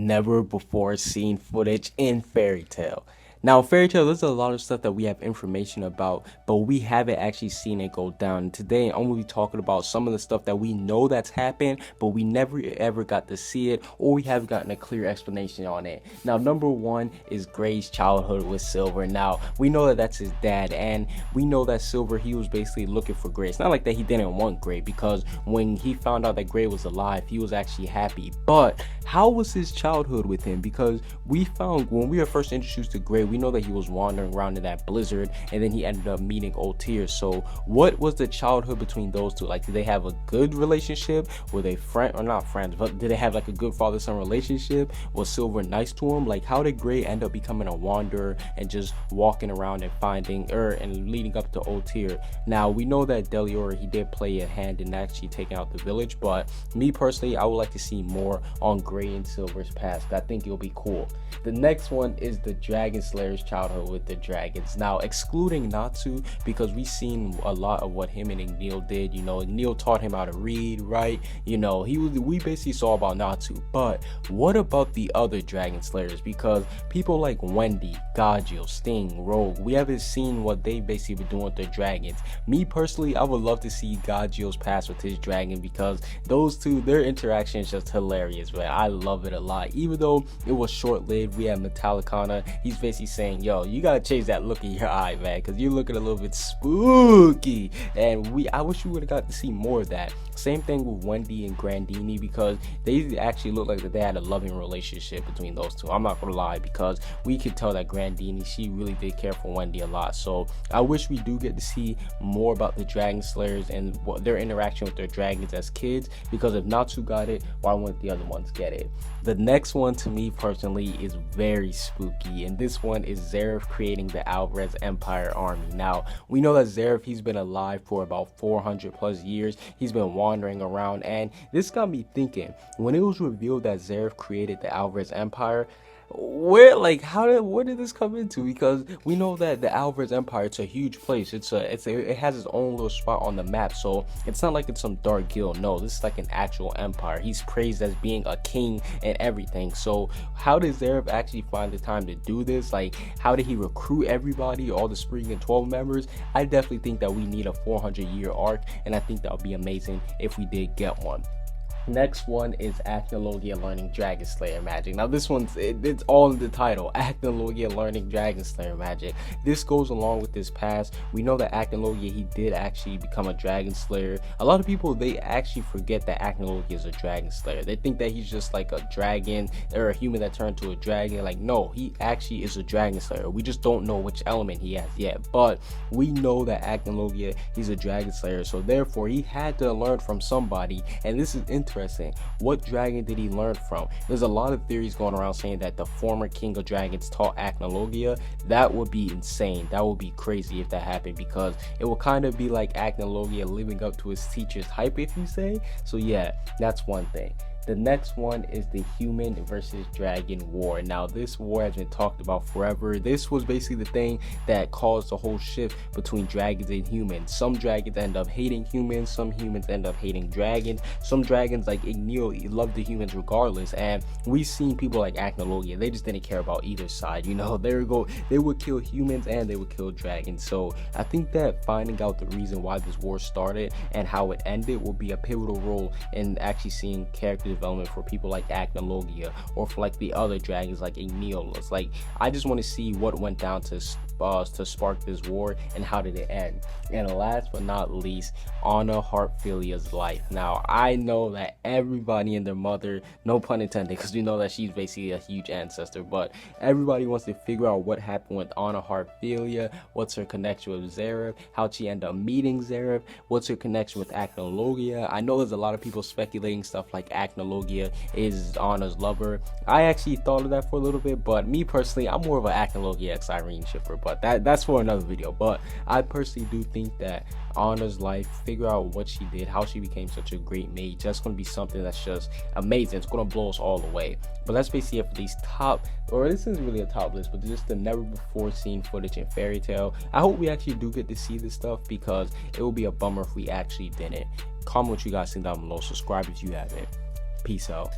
never before seen footage in Fairy Tail. Now, Fairy Tail, there's a lot of stuff that we have information about, but we haven't actually seen it go down. Today, I'm going to be talking about some of the stuff that we know that's happened, but we never ever got to see it, or we haven't gotten a clear explanation on it. Now, number one is Gray's childhood with Silver. Now, we know that that's his dad, and we know that Silver, he was basically looking for Gray. It's not like that he didn't want Gray, because when he found out that Gray was alive, he was actually happy. But how was his childhood with him? Because we found when we were first introduced to Gray, we know that he was wandering around in that blizzard, and then he ended up meeting Old Tears. So what was the childhood between those two? Like, did they have a good relationship? Were they friend or not friends, but did they have like a good father-son relationship? Was Silver nice to him? Like, how did Gray end up becoming a wanderer and just walking around and finding and leading up to Old Tear? Now, we know that Deliora, he did play a hand in actually taking out the village, but me personally, I would like to see more on Gray and Silver's past. I think it'll be cool. The next one is the Dragon Slayer's childhood with the dragons. Now, excluding Natsu, because we've seen a lot of what him and Igneel did. You know, Igneel taught him how to read, right? You know, we basically saw about Natsu. But what about the other Dragon Slayers? Because people like Wendy, Gajeel, Sting, Rogue, we haven't seen what they basically been doing with their dragons. Me personally, I would love to see Gajeel's past with his dragon, because those two, their interaction is just hilarious, man. I love it a lot. Even though it was short-lived, we had Metallicana. He's basically saying, yo, you gotta change that look in your eye, man, because you're looking a little bit spooky. And I wish we would have got to see more of that. Same thing with Wendy and Grandini, because they actually look like that they had a loving relationship between those two. I'm not gonna lie, because we could tell that Grandini, she really did care for Wendy a lot. So I wish we do get to see more about the Dragon Slayers and what their interaction with their dragons as kids, because if Natsu got it, why wouldn't the other ones get it? The next one, to me personally, is very spooky, and this one is Zeref creating the Alvarez Empire army. Now, we know that Zeref, he's been alive for about 400 plus years. He's been wandering around, and this got me thinking, when it was revealed that Zeref created the Alvarez Empire, where did this come into? Because we know that the Alvarez Empire, it's a huge place. It has its own little spot on the map, so it's not like it's some dark guild. No, this is like an actual empire. He's praised as being a king and everything. So how did Zeref actually find the time to do this? Like, how did he recruit everybody, all the Spring and 12 members? I definitely think that we need a 400-year arc, and I think that would be amazing if we did get one. Next one is Acnologia learning Dragon Slayer magic. Now this one's it's all in the title, Acnologia learning Dragon Slayer magic. This goes along with this past. We know that Acnologia, he did actually become a Dragon Slayer. A lot of people, they actually forget that Acnologia is a Dragon Slayer. They think that he's just like a dragon or a human that turned to a dragon. Like, no, he actually is a Dragon Slayer. We just don't know which element he has yet, but we know that Acnologia, he's a Dragon Slayer, so therefore he had to learn from somebody. And this is interesting. What dragon did he learn from? There's a lot of theories going around saying that the former king of dragons taught Acnologia. That would be insane. That would be crazy if that happened, because it will kind of be like Acnologia living up to his teacher's hype, if you say. So yeah, that's one thing. The next one is the human versus dragon war. Now, this war has been talked about forever. This was basically the thing that caused the whole shift between dragons and humans. Some dragons end up hating humans, some humans end up hating dragons. Some dragons like Igneel love the humans regardless, and we've seen people like Acnologia, they just didn't care about either side. You know, they would kill humans and they would kill dragons. So I think that finding out the reason why this war started and how it ended will be a pivotal role in actually seeing character development for people like Acnologia, or for like the other dragons like Igneel. It's like, I just want to see what went down to spark this war and how did it end. And last but not least, Anna Heartfilia's life. Now, I know that everybody and their mother, no pun intended, because we know that she's basically a huge ancestor, but everybody wants to figure out what happened with Anna Heartfilia, what's her connection with Zeref, how'd she end up meeting Zeref, what's her connection with Acnologia. I know there's a lot of people speculating stuff like Acnologia is Anna's lover. I actually thought of that for a little bit, but me personally, I'm more of an Acnologia x Irene shipper, but that's for another video. But I personally do think that Anna's life, figure out what she did, how she became such a great mage, that's going to be something that's just amazing. It's going to blow us all away. But that's basically it for these top, or this isn't really a top list, but just the never before seen footage in Fairy Tail. I hope we actually do get to see this stuff, because it will be a bummer if we actually didn't. Comment what you guys think down below, subscribe if you haven't. Peace out.